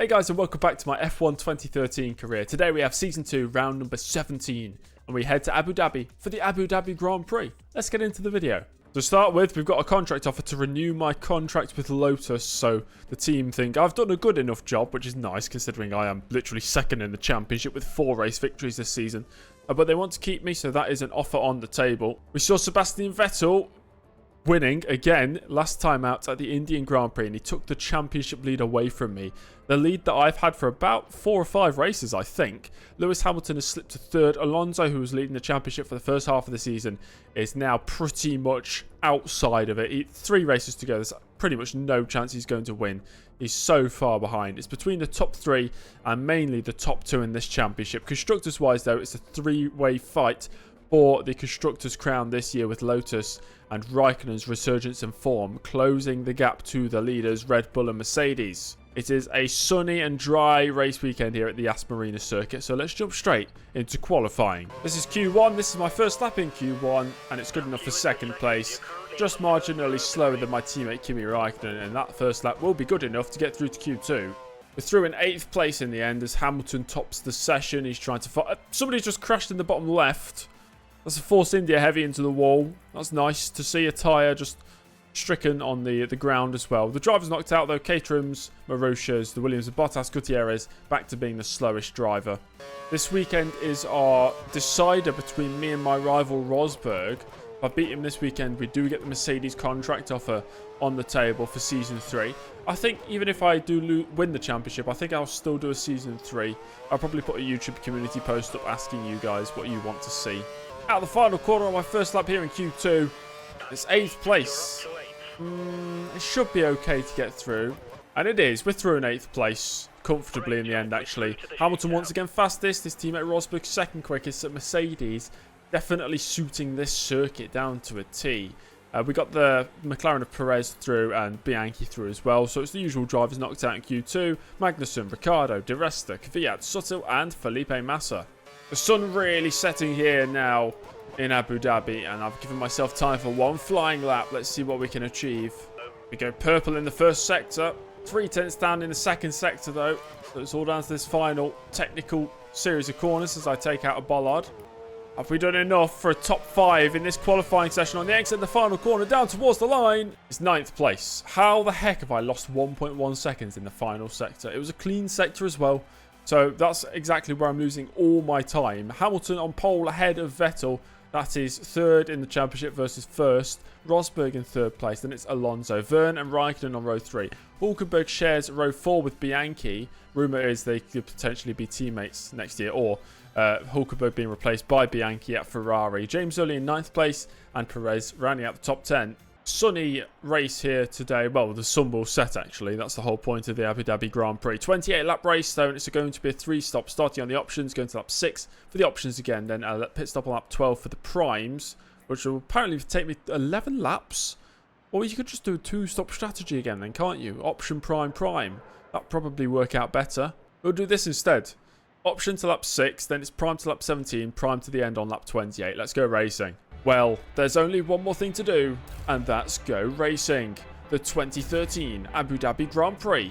Hey guys, and welcome back to my F1 2013 career. Today we have Season 2, round number 17, and we head to Abu Dhabi for the Abu Dhabi Grand Prix. Let's get into the video. To start with, we've got a contract offer to renew my contract with Lotus, so the team think I've done a good enough job, which is nice considering I am literally second in the championship with 4 race victories this season. But they want to keep me, so that is an offer on the table. We saw Sebastian Vettel winning again last time out at the Indian Grand Prix, and he took the championship lead away from me. The lead that I've had for about 4 or 5 races, I think. Lewis Hamilton has slipped to 3rd. Alonso, who was leading the championship for the first half of the season, is now pretty much outside of it. 3 races to go. There's pretty much no chance he's going to win. He's so far behind. It's between the top 3 and mainly the top 2 in this championship. Constructors wise though, it's a 3-way fight for the Constructors' crown this year, with Lotus and Raikkonen's resurgence in form closing the gap to the leaders Red Bull and Mercedes. It is a sunny and dry race weekend here at the Yas Marina circuit, so let's jump straight into qualifying. This is Q1, this is my first lap in Q1, and it's good enough for 2nd place. Just marginally slower than my teammate Kimi Raikkonen, and that first lap will be good enough to get through to Q2. We're through in 8th place in the end as Hamilton tops the session. He's trying to fight. Somebody just crashed in the bottom left. That's a Force India heavy into the wall. That's nice to see a tyre just stricken on the ground as well. The driver's knocked out though. Caterham's, Marusha's, the Williams and Bottas, Gutierrez back to being the slowest driver. This weekend is our decider between me and my rival Rosberg. If I beat him this weekend, we do get the Mercedes contract offer on the table for Season 3. I think even if I do win the championship, I think I'll still do a Season 3. I'll probably put a YouTube community post up asking you guys what you want to see. Out of the final corner on my first lap here in Q2, it's 8th place. It should be okay to get through. And it is. We're through in 8th place. Comfortably in the end, actually. Hamilton once again fastest. His teammate Rosberg 2nd quickest at Mercedes. Definitely suiting this circuit down to a T. We got the McLaren of Perez through and Bianchi through as well. So it's the usual drivers knocked out in Q2. Magnussen, Ricciardo, Di Resta, Kvyat, Suttil and Felipe Massa. The sun really setting here now in Abu Dhabi, and I've given myself time for 1 flying lap. Let's see what we can achieve. We go purple in the first sector, 3/10 down in the 2nd sector though, so it's all down to this final technical series of corners as I take out a bollard. Have we done enough for a top 5 in this qualifying session? On the exit, the final corner down towards the line is 9th place. How the heck have I lost 1.1 seconds in the final sector? It was a clean sector as well. So that's exactly where I'm losing all my time. Hamilton on pole ahead of Vettel. That is 3rd in the championship versus 1st. Rosberg in 3rd place. Then it's Alonso. Verne and Raikkonen on row 3. Hulkenberg shares row 4 with Bianchi. Rumour is they could potentially be teammates next year. Or Hulkenberg being replaced by Bianchi at Ferrari. James Early in 9th place. And Perez rounding out the top 10. Sunny race here today. Well, the sun will set actually. That's the whole point of the Abu Dhabi Grand Prix. 28 lap race though, and it's going to be a 3-stop starting on the options, going to lap 6 for the options again, then a pit stop on lap 12 for the primes, which will apparently take me 11 laps. Or you could just do a 2-stop strategy again then, can't you? Option prime. That'd probably work out better. We'll do this instead. Option to lap 6, then it's prime to lap 17, prime to the end on lap 28. Let's go racing. Well, there's only one more thing to do, and that's go racing. The 2013 Abu Dhabi Grand Prix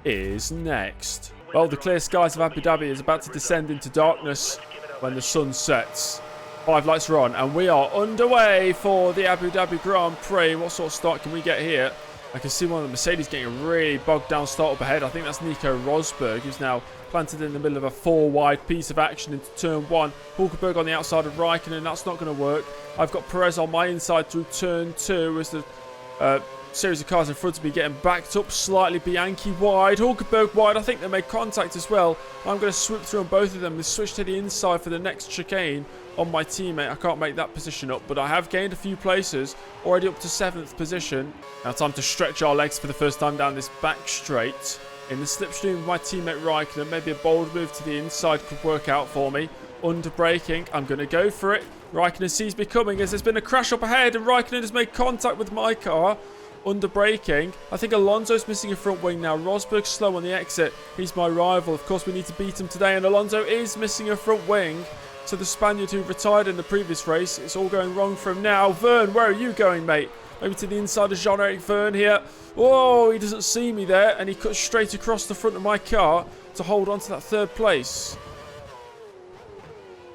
is next. Well, the clear skies of Abu Dhabi is about to descend into darkness when the sun sets. 5 lights are on, and we are underway for the Abu Dhabi Grand Prix. What sort of start can we get here? I can see one of the Mercedes getting a really bogged down start up ahead. I think that's Nico Rosberg, who's now planted in the middle of a 4-wide piece of action into turn 1. Hulkenberg on the outside of Raikkonen. That's not going to work. I've got Perez on my inside through turn 2 as the series of cars in front of me getting backed up slightly. Bianchi wide, Hulkenberg wide. I think they made contact as well. I'm going to swoop through on both of them. They switch to the inside for the next chicane on my teammate. I can't make that position up, but I have gained a few places. Already up to 7th position. Now time to stretch our legs for the first time down this back straight. In the slipstream of my teammate Raikkonen, maybe a bold move to the inside could work out for me. Under braking, I'm going to go for it. Raikkonen sees me coming as there's been a crash up ahead and Raikkonen has made contact with my car. Under braking, I think Alonso's missing a front wing now. Rosberg's slow on the exit. He's my rival. Of course, we need to beat him today, and Alonso is missing a front wing. So the Spaniard who retired in the previous race, it's all going wrong for him now. Verne, where are you going, mate? Maybe to the inside of Jean-Eric Verne here. Whoa, he doesn't see me there. And he cuts straight across the front of my car to hold on to that third place.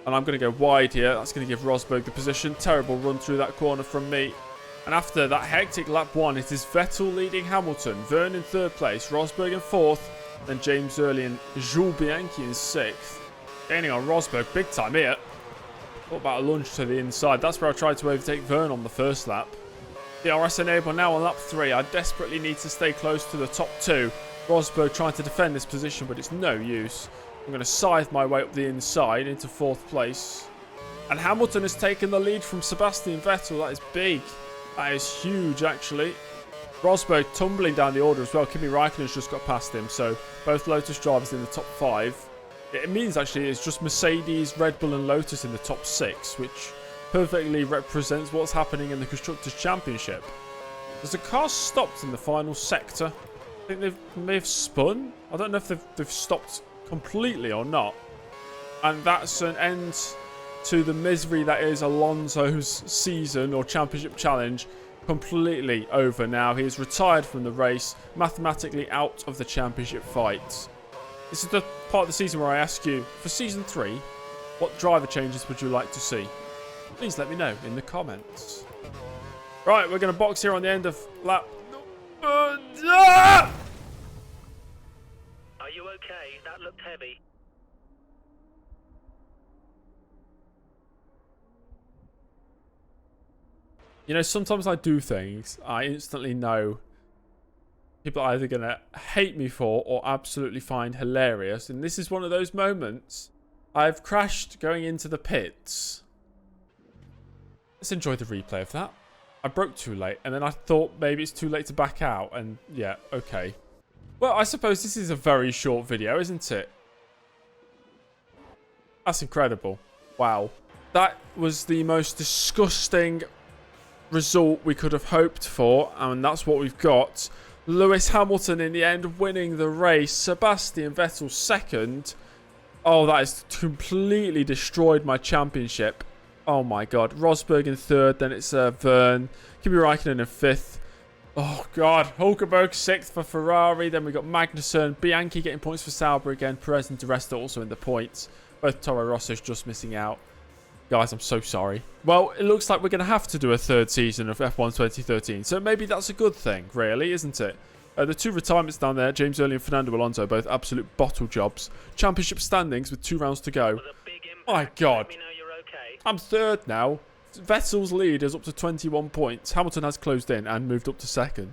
And I'm going to go wide here. That's going to give Rosberg the position. Terrible run through that corner from me. And after that hectic lap 1, it is Vettel leading Hamilton. Verne in 3rd place. Rosberg in 4th. Then James Early and Jules Bianchi in 6th. Gaining on Rosberg big time here. What about a lunge to the inside? That's where I tried to overtake Verne on the first lap. DRS enable now on lap 3. I desperately need to stay close to the top 2. Rosberg trying to defend this position, but it's no use. I'm going to scythe my way up the inside into 4th place. And Hamilton has taken the lead from Sebastian Vettel. That is big. That is huge, actually. Rosberg tumbling down the order as well. Kimi Raikkonen's just got past him, so both Lotus drivers in the top 5. It means, actually, it's just Mercedes, Red Bull and Lotus in the top 6, which perfectly represents what's happening in the Constructors' Championship. Has the car stopped in the final sector? I think they may have spun. I don't know if they've stopped completely or not. And that's an end to the misery that is Alonso's season or championship challenge. Completely over now. He is retired from the race, mathematically out of the championship fight. This is the part of the season where I ask you, for season 3, what driver changes would you like to see? Please let me know in the comments. Right, we're going to box here on the end of lap... Are you okay? That looked heavy. You know, sometimes I do things I instantly know people are either going to hate me for or absolutely find hilarious. And this is one of those moments. I've crashed going into the pits. Let's enjoy the replay of that. I broke too late, and then I thought maybe it's too late to back out. And yeah, okay. Well, I suppose this is a very short video, isn't it? That's incredible. Wow. That was the most disgusting result we could have hoped for, and that's what we've got. Lewis Hamilton in the end winning the race. Sebastian Vettel second. Oh, that has completely destroyed my championship. Oh my god. Rosberg in 3rd, then it's Verne. Kimi Raikkonen in 5th. Oh god. Hulkenberg 6th for Ferrari. Then we got Magnussen. Bianchi getting points for Sauber again. Perez and Di Resta also in the points. Both Toro Rosso's just missing out. Guys, I'm so sorry. Well, it looks like we're going to have to do a 3rd season of F1 2013. So maybe that's a good thing, really, isn't it? The 2 retirements down there, James Early and Fernando Alonso, both absolute bottle jobs. Championship standings with 2 rounds to go. My god. I'm 3rd now. Vettel's lead is up to 21 points. Hamilton has closed in and moved up to 2nd.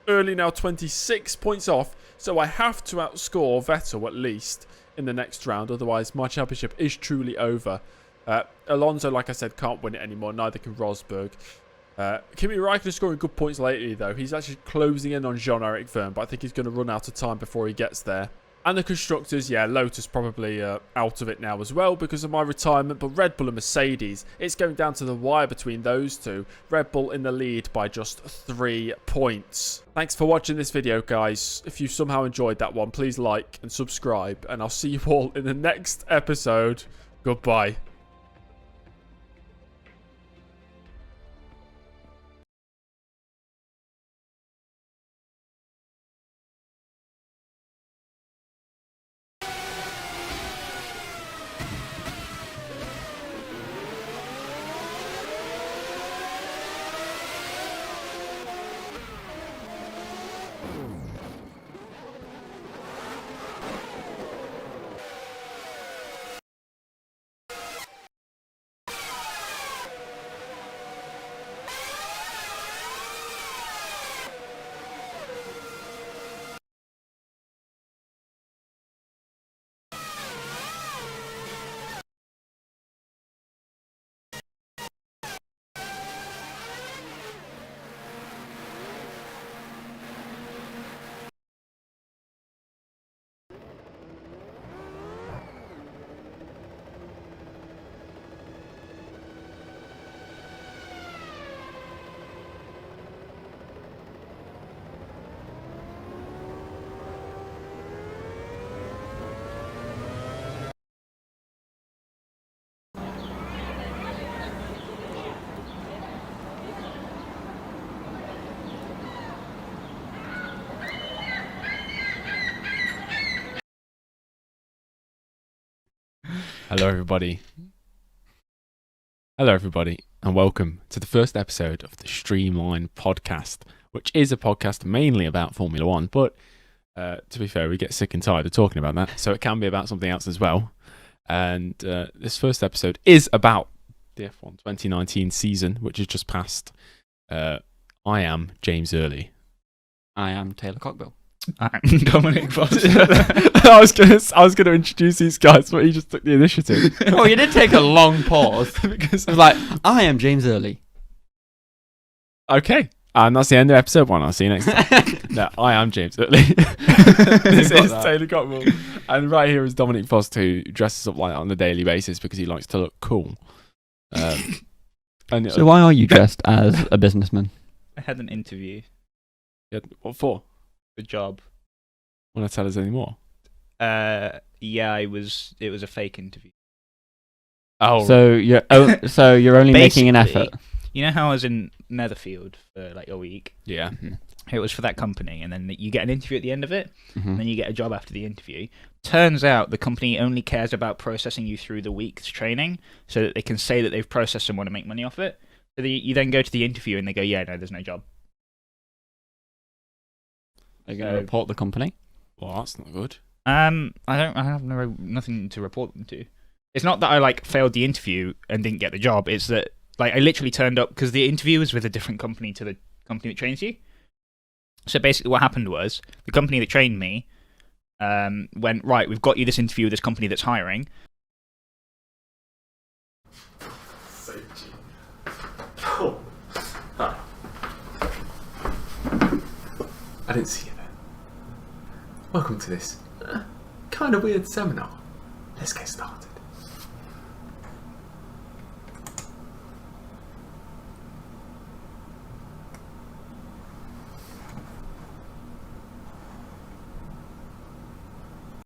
Early now 26 points off, so I have to outscore Vettel at least in the next round. Otherwise, my championship is truly over. Alonso, like I said, can't win it anymore. Neither can Rosberg. Kimi Raikkonen scoring good points lately, though. He's actually closing in on Jean-Eric Verne, but I think he's going to run out of time before he gets there. And the Constructors, yeah, Lotus probably out of it now as well because of my retirement. But Red Bull and Mercedes, it's going down to the wire between those two. Red Bull in the lead by just 3 points. Thanks for watching this video, guys. If you somehow enjoyed that one, please like and subscribe. And I'll see you all in the next episode. Goodbye. Hello, everybody. Hello, everybody, and welcome to the first episode of the Streamline podcast, which is a podcast mainly about Formula One. But to be fair, we get sick and tired of talking about that, so it can be about something else as well. And this first episode is about the F1 2019 season, which has just passed. I am James Early. I am Taylor Cockbill. I'm Dominic Foster. I was gonna introduce these guys, but he just took the initiative. Oh, you did take a long pause. Because I was like, I am James Early. okay, and that's the end of episode 1. I'll see you next time. No, I am James Early. This is Taylor Cotwell, and right here is Dominic Foster, who dresses up like that on a daily basis because he likes to look cool. So why are you dressed as a businessman? I had an interview. What for? The job. Want to tell us any more? Yeah, it was a fake interview. Oh, So you're only making an effort. Basically, you know how I was in Netherfield for like a week? yeah. Mm-hmm. It was for that company, and then you get an interview at the end of it, Mm-hmm. and then you get a job after the interview. Turns out the company only cares about processing you through the week's training, so that they can say that they've processed and want to make money off it. So you then go to the interview, and they go, "Yeah, no, there's no job." Are you going to report the company? Well, that's not good. I have nothing to report them to. It's not that I like failed the interview and didn't get the job. It's that like I literally turned up because the interview was with a different company to the company that trains you. So basically, what happened was the company that trained me went, right, we've got you this interview with this company that's hiring. I didn't see you then. Welcome to this kind of weird seminar. Let's get started.